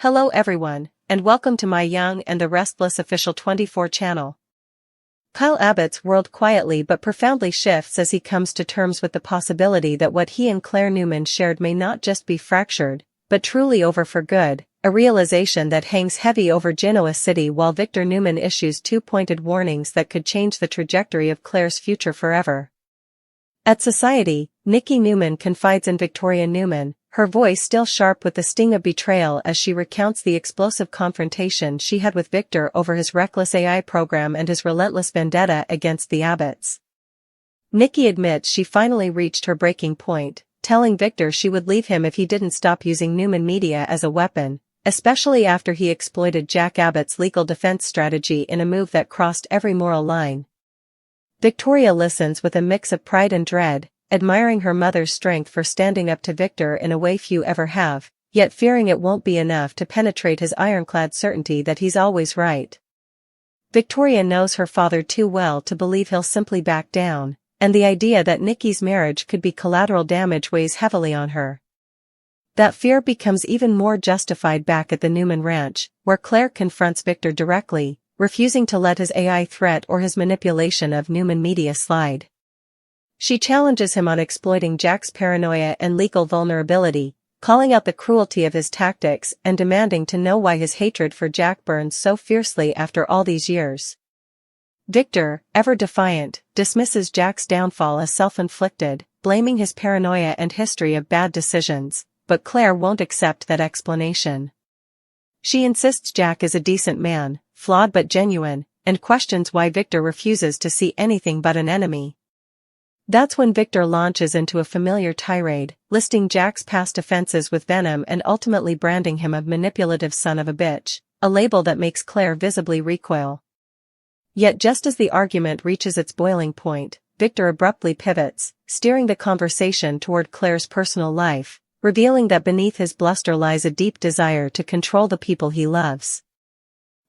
Hello everyone, and welcome to my Young and the Restless official 24 channel. Kyle Abbott's world quietly but profoundly shifts as he comes to terms with the possibility that what he and Claire Newman shared may not just be fractured, but truly over for good, a realization that hangs heavy over Genoa City while Victor Newman issues two pointed warnings that could change the trajectory of Claire's future forever. At Society, Nikki Newman confides in Victoria Newman, her voice still sharp with the sting of betrayal as she recounts the explosive confrontation she had with Victor over his reckless AI program and his relentless vendetta against the Abbotts. Nikki admits she finally reached her breaking point, telling Victor she would leave him if he didn't stop using Newman Media as a weapon, especially after he exploited Jack Abbott's legal defense strategy in a move that crossed every moral line. Victoria listens with a mix of pride and dread, admiring her mother's strength for standing up to Victor in a way few ever have, yet fearing it won't be enough to penetrate his ironclad certainty that he's always right. Victoria knows her father too well to believe he'll simply back down, and the idea that Nikki's marriage could be collateral damage weighs heavily on her. That fear becomes even more justified back at the Newman ranch, where Claire confronts Victor directly, refusing to let his AI threat or his manipulation of Newman Media slide. She challenges him on exploiting Jack's paranoia and legal vulnerability, calling out the cruelty of his tactics and demanding to know why his hatred for Jack burns so fiercely after all these years. Victor, ever defiant, dismisses Jack's downfall as self-inflicted, blaming his paranoia and history of bad decisions, but Claire won't accept that explanation. She insists Jack is a decent man, flawed but genuine, and questions why Victor refuses to see anything but an enemy. That's when Victor launches into a familiar tirade, listing Jack's past offenses with venom and ultimately branding him a manipulative son of a bitch, a label that makes Claire visibly recoil. Yet just as the argument reaches its boiling point, Victor abruptly pivots, steering the conversation toward Claire's personal life, revealing that beneath his bluster lies a deep desire to control the people he loves.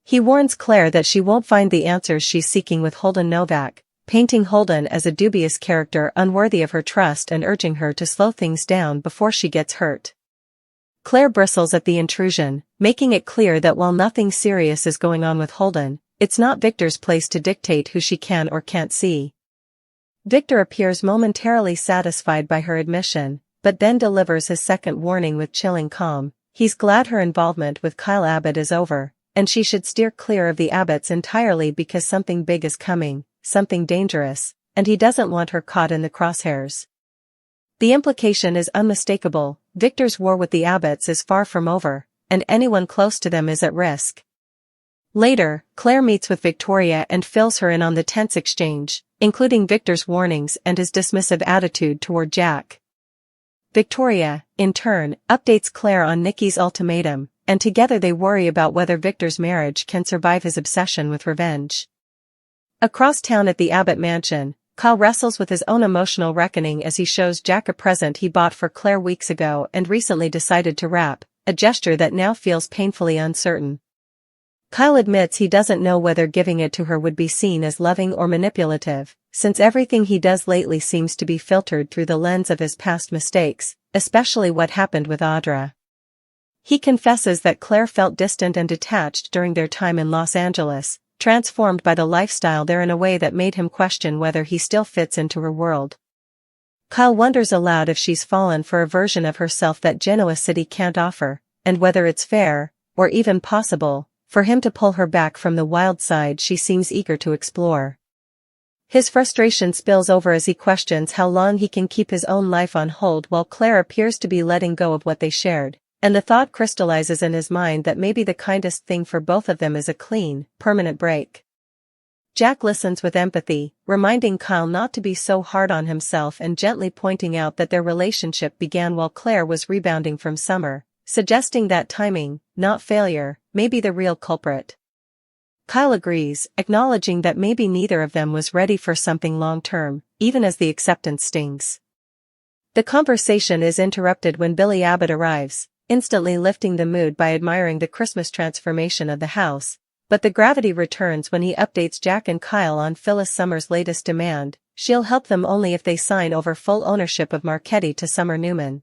He warns Claire that she won't find the answers she's seeking with Holden Novak, painting Holden as a dubious character unworthy of her trust and urging her to slow things down before she gets hurt. Claire bristles at the intrusion, making it clear that while nothing serious is going on with Holden, it's not Victor's place to dictate who she can or can't see. Victor appears momentarily satisfied by her admission, but then delivers his second warning with chilling calm. He's glad her involvement with Kyle Abbott is over, and she should steer clear of the Abbotts entirely because something big is coming, something dangerous, and he doesn't want her caught in the crosshairs. The implication is unmistakable: Victor's war with the Abbotts is far from over, and anyone close to them is at risk. Later, Claire meets with Victoria and fills her in on the tense exchange, including Victor's warnings and his dismissive attitude toward Jack. Victoria, in turn, updates Claire on Nikki's ultimatum, and together they worry about whether Victor's marriage can survive his obsession with revenge. Across town at the Abbott mansion, Kyle wrestles with his own emotional reckoning as he shows Jack a present he bought for Claire weeks ago and recently decided to wrap, a gesture that now feels painfully uncertain. Kyle admits he doesn't know whether giving it to her would be seen as loving or manipulative, since everything he does lately seems to be filtered through the lens of his past mistakes, especially what happened with Audra. He confesses that Claire felt distant and detached during their time in Los Angeles, transformed by the lifestyle there in a way that made him question whether he still fits into her world. Kyle wonders aloud if she's fallen for a version of herself that Genoa City can't offer, and whether it's fair, or even possible, for him to pull her back from the wild side she seems eager to explore. His frustration spills over as he questions how long he can keep his own life on hold while Claire appears to be letting go of what they shared, and the thought crystallizes in his mind that maybe the kindest thing for both of them is a clean, permanent break. Jack listens with empathy, reminding Kyle not to be so hard on himself and gently pointing out that their relationship began while Claire was rebounding from summer, suggesting that timing, not failure, may be the real culprit. Kyle agrees, acknowledging that maybe neither of them was ready for something long-term, even as the acceptance stings. The conversation is interrupted when Billy Abbott arrives, instantly lifting the mood by admiring the Christmas transformation of the house, but the gravity returns when he updates Jack and Kyle on Phyllis Summer's latest demand: she'll help them only if they sign over full ownership of Marchetti to Summer Newman.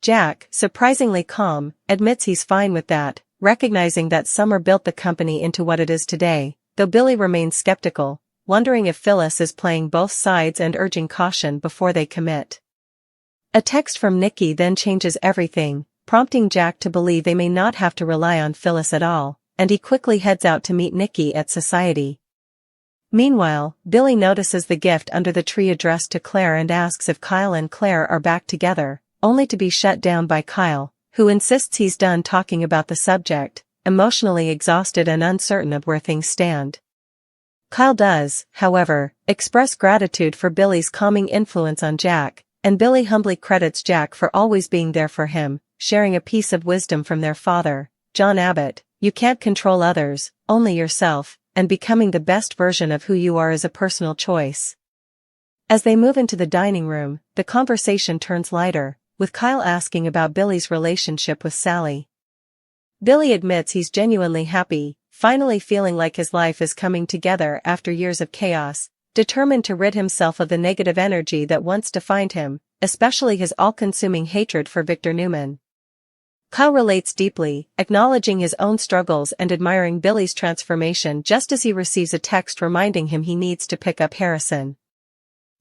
Jack, surprisingly calm, admits he's fine with that, recognizing that Summer built the company into what it is today, though Billy remains skeptical, wondering if Phyllis is playing both sides and urging caution before they commit. A text from Nikki then changes everything, prompting Jack to believe they may not have to rely on Phyllis at all, and he quickly heads out to meet Nikki at society. Meanwhile, Billy notices the gift under the tree addressed to Claire and asks if Kyle and Claire are back together, only to be shut down by Kyle, who insists he's done talking about the subject, emotionally exhausted and uncertain of where things stand. Kyle does, however, express gratitude for Billy's calming influence on Jack, and Billy humbly credits Jack for always being there for him, sharing a piece of wisdom from their father, John Abbott: "You can't control others, only yourself, and becoming the best version of who you are is a personal choice." As they move into the dining room, the conversation turns lighter, with Kyle asking about Billy's relationship with Sally. Billy admits he's genuinely happy, finally feeling like his life is coming together after years of chaos, determined to rid himself of the negative energy that once defined him, especially his all-consuming hatred for Victor NEWMAN. Kyle relates deeply, acknowledging his own struggles and admiring Billy's transformation just as he receives a text reminding him he needs to pick up Harrison.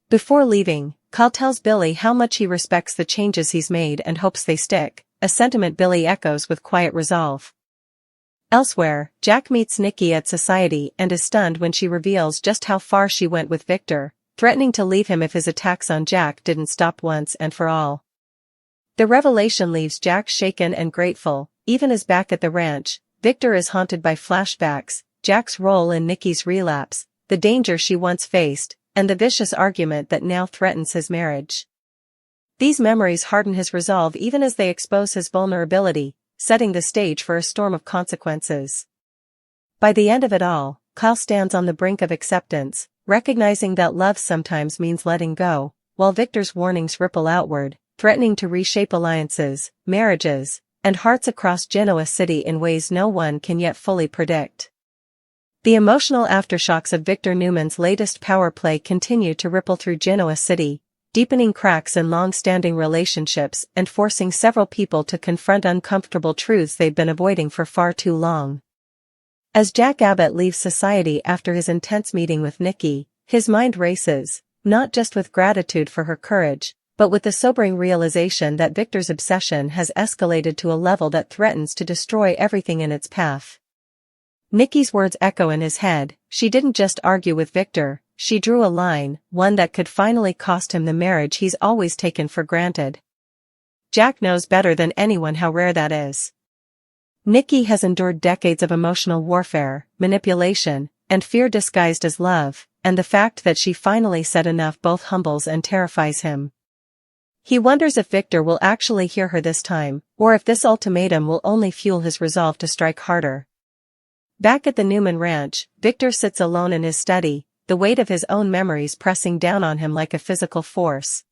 Before leaving, Kyle tells Billy how much he respects the changes he's made and hopes they stick, a sentiment Billy echoes with quiet resolve. Elsewhere, Jack meets Nikki at society and is stunned when she reveals just how far she went with Victor, threatening to leave him if his attacks on Jack didn't stop once and for all. The revelation leaves Jack shaken and grateful, even as back at the ranch, Victor is haunted by flashbacks, Jack's role in Nikki's relapse, the danger she once faced, and the vicious argument that now threatens his marriage. These memories harden his resolve even as they expose his vulnerability, setting the stage for a storm of consequences. By the end of it all, Kyle stands on the brink of acceptance, recognizing that love sometimes means letting go, while Victor's warnings ripple outward, threatening to reshape alliances, marriages, and hearts across Genoa City in ways no one can yet fully predict. The emotional aftershocks of Victor NEWMAN's latest power play continue to ripple through Genoa City, deepening cracks in long-standing relationships and forcing several people to confront uncomfortable truths they've been avoiding for far too long. As Jack Abbott leaves society after his intense meeting with Nikki, his mind races, not just with gratitude for her courage, but with the sobering realization that Victor's obsession has escalated to a level that threatens to destroy everything in its path. Nikki's words echo in his head: she didn't just argue with Victor, she drew a line, one that could finally cost him the marriage he's always taken for granted. Jack knows better than anyone how rare that is. Nikki has endured decades of emotional warfare, manipulation, and fear disguised as love, and the fact that she finally said enough both humbles and terrifies him. He wonders if Victor will actually hear her this time, or if this ultimatum will only fuel his resolve to strike harder. Back at the NEWMAN ranch, Victor sits alone in his study, the weight of his own memories pressing down on him like a physical force.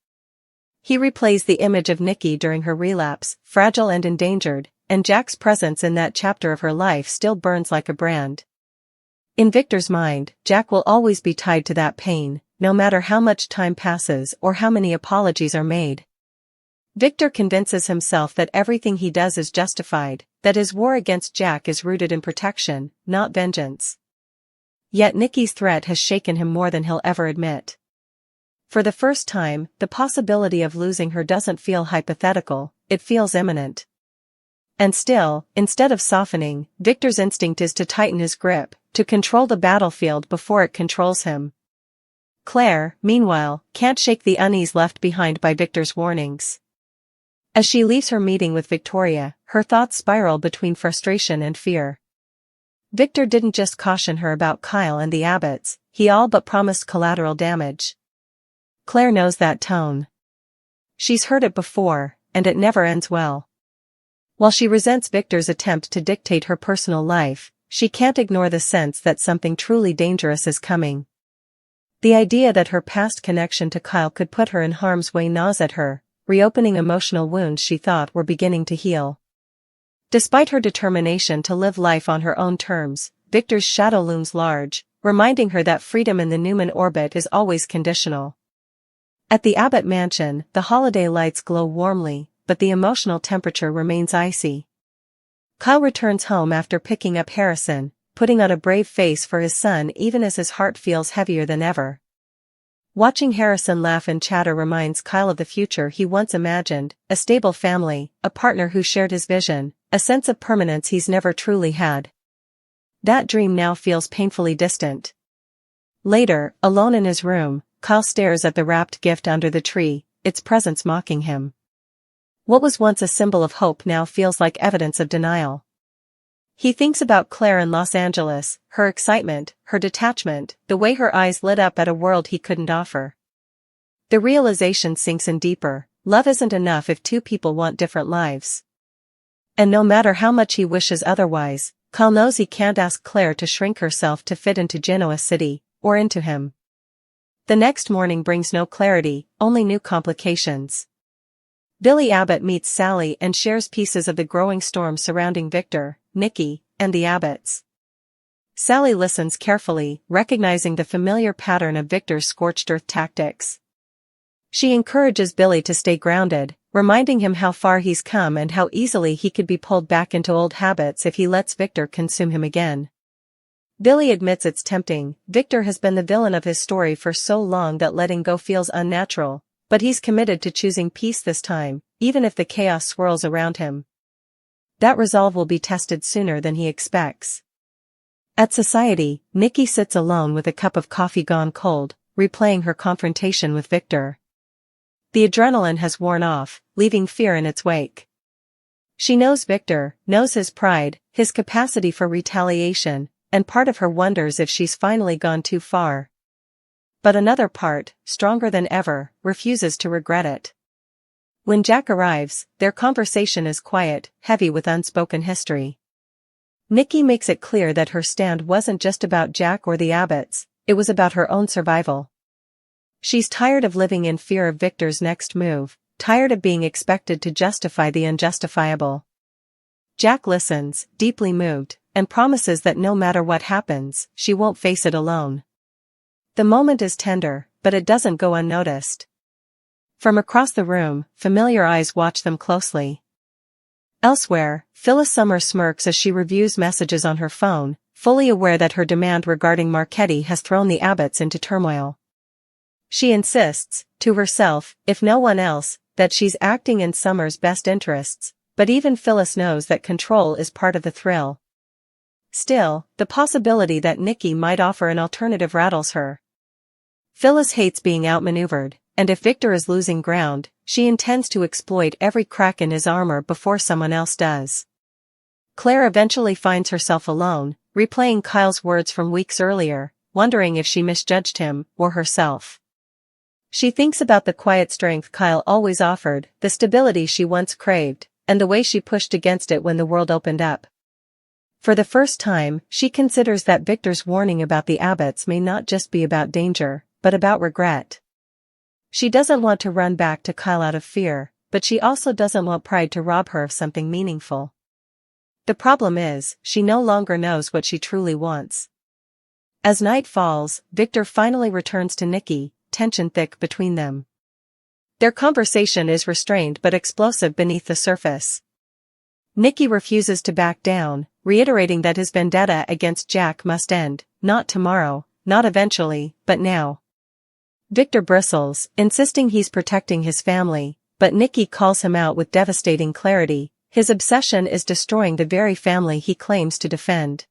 He replays the image of Nikki during her relapse, fragile and endangered, and Jack's presence in that chapter of her life still burns like a brand. In Victor's mind, Jack will always be tied to that pain, no matter how much time passes or how many apologies are made. Victor convinces himself that everything he does is justified, that his war against Jack is rooted in protection, not vengeance. Yet Nikki's threat has shaken him more than he'll ever admit. For the first time, the possibility of losing her doesn't feel hypothetical, it feels imminent. And still, instead of softening, Victor's instinct is to tighten his grip, to control the battlefield before it controls him. Claire, meanwhile, can't shake the unease left behind by Victor's warnings. As she leaves her meeting with Victoria, her thoughts spiral between frustration and fear. Victor didn't just caution her about Kyle and the Abbotts, he all but promised collateral damage. Claire knows that tone. She's heard it before, and it never ends well. While she resents Victor's attempt to dictate her personal life, she can't ignore the sense that something truly dangerous is coming. The idea that her past connection to Kyle could put her in harm's way gnaws at her, reopening emotional wounds she thought were beginning to heal. Despite her determination to live life on her own terms, Victor's shadow looms large, reminding her that freedom in the NEWMAN orbit is always conditional. At the Abbott mansion, the holiday lights glow warmly, but the emotional temperature remains icy. Kyle returns home after picking up Harrison, putting on a brave face for his son even as his heart feels heavier than ever. Watching Harrison laugh and chatter reminds Kyle of the future he once imagined, a stable family, a partner who shared his vision, a sense of permanence he's never truly had. That dream now feels painfully distant. Later, alone in his room, Kyle stares at the wrapped gift under the tree, its presence mocking him. What was once a symbol of hope now feels like evidence of denial. He thinks about Claire in Los Angeles, her excitement, her detachment, the way her eyes lit up at a world he couldn't offer. The realization sinks in deeper: love isn't enough if two people want different lives. And no matter how much he wishes otherwise, Kyle knows he can't ask Claire to shrink herself to fit into Genoa City, or into him. The next morning brings no clarity, only new complications. Billy Abbott meets Sally and shares pieces of the growing storm surrounding Victor, Nikki, and the Abbotts. Sally listens carefully, recognizing the familiar pattern of Victor's scorched earth tactics. She encourages Billy to stay grounded, reminding him how far he's come and how easily he could be pulled back into old habits if he lets Victor consume him again. Billy admits it's tempting. Victor has been the villain of his story for so long that letting go feels unnatural, but he's committed to choosing peace this time, even if the chaos swirls around him. That resolve will be tested sooner than he expects. At Society, Nikki sits alone with a cup of coffee gone cold, replaying her confrontation with Victor. The adrenaline has worn off, leaving fear in its wake. She knows Victor, knows his pride, his capacity for retaliation, and part of her wonders if she's finally gone too far. But another part, stronger than ever, refuses to regret it. When Jack arrives, their conversation is quiet, heavy with unspoken history. Nikki makes it clear that her stand wasn't just about Jack or the Abbotts, it was about her own survival. She's tired of living in fear of Victor's next move, tired of being expected to justify the unjustifiable. Jack listens, deeply moved, and promises that no matter what happens, she won't face it alone. The moment is tender, but it doesn't go unnoticed. From across the room, familiar eyes watch them closely. Elsewhere, Phyllis Summer smirks as she reviews messages on her phone, fully aware that her demand regarding Marchetti has thrown the Abbotts into turmoil. She insists, to herself, if no one else, that she's acting in Summer's best interests, but even Phyllis knows that control is part of the thrill. Still, the possibility that Nikki might offer an alternative rattles her. Phyllis hates being outmaneuvered, and if Victor is losing ground, she intends to exploit every crack in his armor before someone else does. Claire eventually finds herself alone, replaying Kyle's words from weeks earlier, wondering if she misjudged him, or herself. She thinks about the quiet strength Kyle always offered, the stability she once craved, and the way she pushed against it when the world opened up. For the first time, she considers that Victor's warning about the Abbotts may not just be about danger, but about regret. She doesn't want to run back to Kyle out of fear, but she also doesn't want pride to rob her of something meaningful. The problem is, she no longer knows what she truly wants. As night falls, Victor finally returns to Nikki, tension thick between them. Their conversation is restrained but explosive beneath the surface. Nikki refuses to back down, reiterating that his vendetta against Jack must end, not tomorrow, not eventually, but now. Victor bristles, insisting he's protecting his family, but Nikki calls him out with devastating clarity. His obsession is destroying the very family he claims to defend.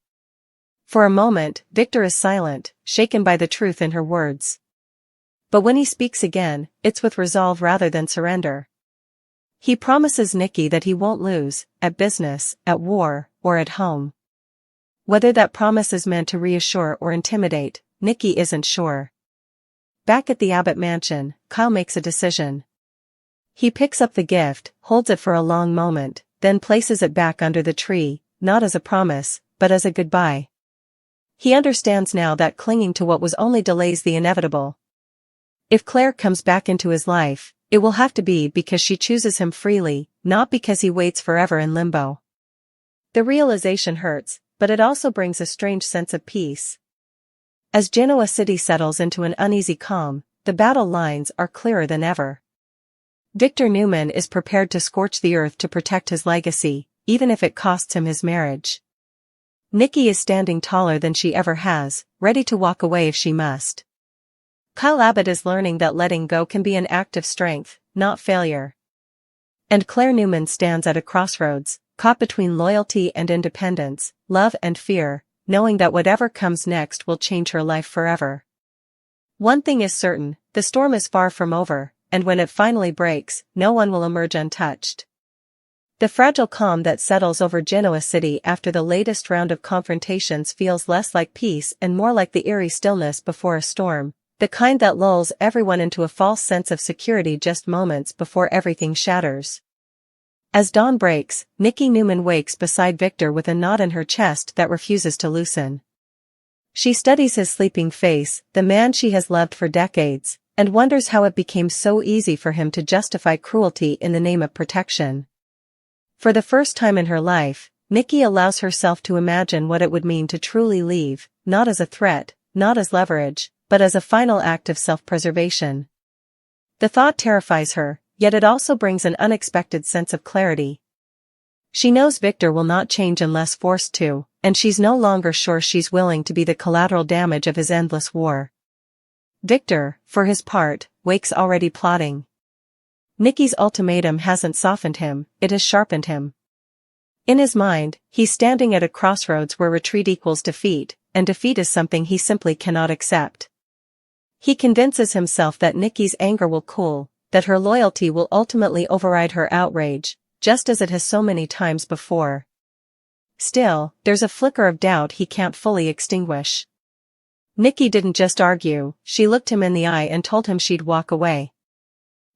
For a moment, Victor is silent, shaken by the truth in her words. But when he speaks again, it's with resolve rather than surrender. He promises Nikki that he won't lose, at business, at war, or at home. Whether that promise is meant to reassure or intimidate, Nikki isn't sure. Back at the Abbott mansion, Kyle makes a decision. He picks up the gift, holds it for a long moment, then places it back under the tree, not as a promise, but as a goodbye. He understands now that clinging to what was only delays the inevitable. If Claire comes back into his life, it will have to be because she chooses him freely, not because he waits forever in limbo. The realization hurts, but it also brings a strange sense of peace. As Genoa City settles into an uneasy calm, the battle lines are clearer than ever. Victor NEWMAN is prepared to scorch the earth to protect his legacy, even if it costs him his marriage. Nikki is standing taller than she ever has, ready to walk away if she must. Kyle Abbott is learning that letting go can be an act of strength, not failure. And Claire NEWMAN stands at a crossroads, caught between loyalty and independence, love and fear, knowing that whatever comes next will change her life forever. One thing is certain, the storm is far from over, and when it finally breaks, no one will emerge untouched. The fragile calm that settles over Genoa City after the latest round of confrontations feels less like peace and more like the eerie stillness before a storm, the kind that lulls everyone into a false sense of security just moments before everything shatters. As dawn breaks, Nikki NEWMAN wakes beside Victor with a knot in her chest that refuses to loosen. She studies his sleeping face, the man she has loved for decades, and wonders how it became so easy for him to justify cruelty in the name of protection. For the first time in her life, Nikki allows herself to imagine what it would mean to truly leave, not as a threat, not as leverage, but as a final act of self-preservation. The thought terrifies her, yet it also brings an unexpected sense of clarity. She knows Victor will not change unless forced to, and she's no longer sure she's willing to be the collateral damage of his endless war. Victor, for his part, wakes already plotting. Nikki's ultimatum hasn't softened him, it has sharpened him. In his mind, he's standing at a crossroads where retreat equals defeat, and defeat is something he simply cannot accept. He convinces himself that Nikki's anger will cool, that her loyalty will ultimately override her outrage, just as it has so many times before. Still, there's a flicker of doubt he can't fully extinguish. Nikki didn't just argue, she looked him in the eye and told him she'd walk away.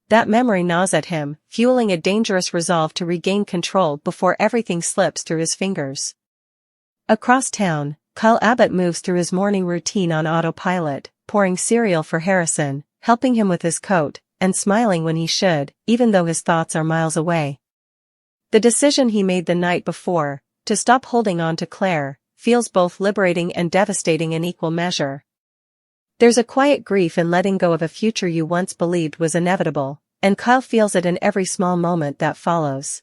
That memory gnaws at him, fueling a dangerous resolve to regain control before everything slips through his fingers. Across town, Kyle Abbott moves through his morning routine on autopilot, pouring cereal for Harrison, helping him with his coat, and smiling when he should, even though his thoughts are miles away. The decision he made the night before, to stop holding on to Claire, feels both liberating and devastating in equal measure. There's a quiet grief in letting go of a future you once believed was inevitable, and Kyle feels it in every small moment that follows.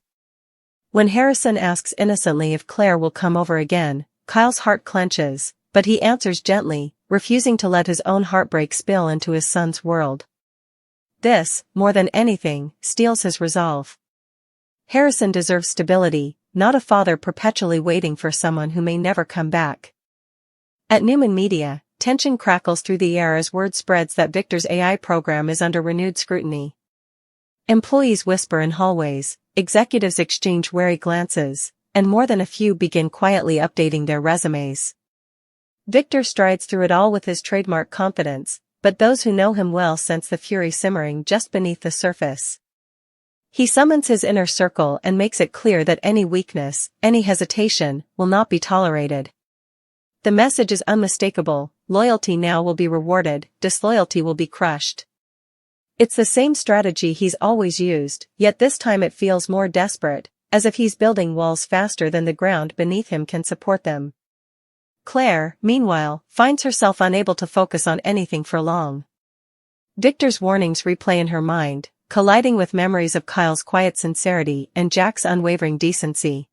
When Harrison asks innocently if Claire will come over again, Kyle's heart clenches, but he answers gently, refusing to let his own heartbreak spill into his son's world. This, more than anything, steels his resolve. Harrison deserves stability, not a father perpetually waiting for someone who may never come back. At NEWMAN Media, tension crackles through the air as word spreads that Victor's AI program is under renewed scrutiny. Employees whisper in hallways, executives exchange wary glances, and more than a few begin quietly updating their resumes. Victor strides through it all with his trademark confidence, but those who know him well sense the fury simmering just beneath the surface. He summons his inner circle and makes it clear that any weakness, any hesitation, will not be tolerated. The message is unmistakable: loyalty now will be rewarded, disloyalty will be crushed. It's the same strategy he's always used, yet this time it feels more desperate, as if he's building walls faster than the ground beneath him can support them. Claire, meanwhile, finds herself unable to focus on anything for long. Victor's warnings replay in her mind, colliding with memories of Kyle's quiet sincerity and Jack's unwavering decency.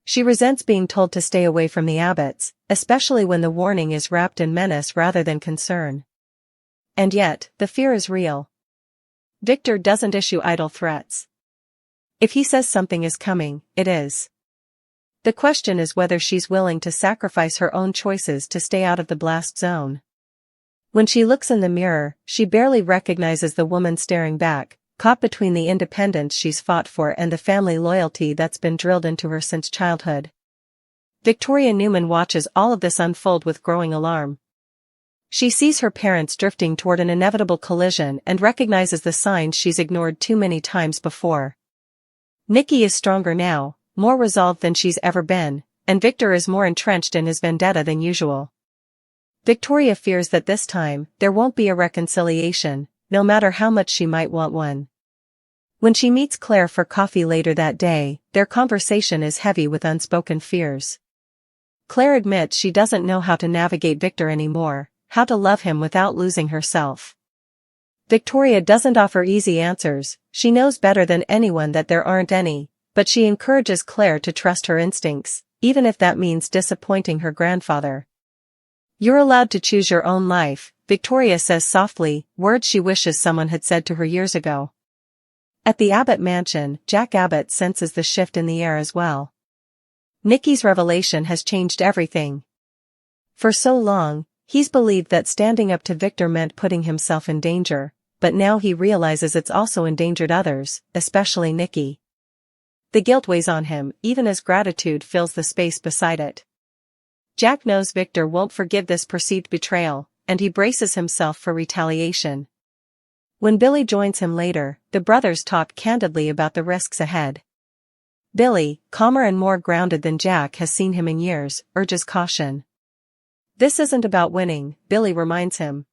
She resents being told to stay away from the Abbotts, especially when the warning is wrapped in menace rather than concern. And yet, the fear is real. Victor doesn't issue idle threats. If he says something is coming, it is. The question is whether she's willing to sacrifice her own choices to stay out of the blast zone. When she looks in the mirror, she barely recognizes the woman staring back, caught between the independence she's fought for and the family loyalty that's been drilled into her since childhood. Victoria NEWMAN watches all of this unfold with growing alarm. She sees her parents drifting toward an inevitable collision and recognizes the signs she's ignored too many times before. Nikki is stronger now, more resolved than she's ever been, and Victor is more entrenched in his vendetta than usual. Victoria fears that this time, there won't be a reconciliation, no matter how much she might want one. When she meets Claire for coffee later that day, their conversation is heavy with unspoken fears. Claire admits she doesn't know how to navigate Victor anymore, how to love him without losing herself. Victoria doesn't offer easy answers, she knows better than anyone that there aren't any, but she encourages Claire to trust her instincts, even if that means disappointing her grandfather. "You're allowed to choose your own life," Victoria says softly, words she wishes someone had said to her years ago. At the Abbott mansion, Jack Abbott senses the shift in the air as well. Nikki's revelation has changed everything. For so long, he's believed that standing up to Victor meant putting himself in danger, but now he realizes it's also endangered others, especially Nikki. The guilt weighs on him, even as gratitude fills the space beside it. Jack knows Victor won't forgive this perceived betrayal, and he braces himself for retaliation. When Billy joins him later, the brothers talk candidly about the risks ahead. Billy, calmer and more grounded than Jack has seen him in years, urges caution. "This isn't about winning," Billy reminds him,